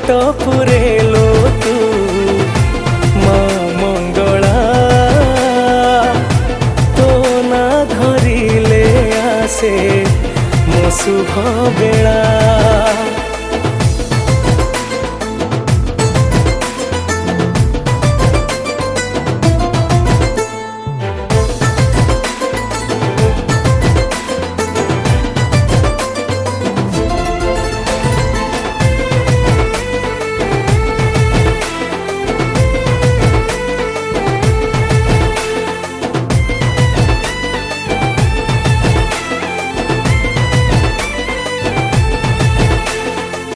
पेट पुरेलो तू माँ मंगला तो ना धरिले आसे मो शुभ बेला।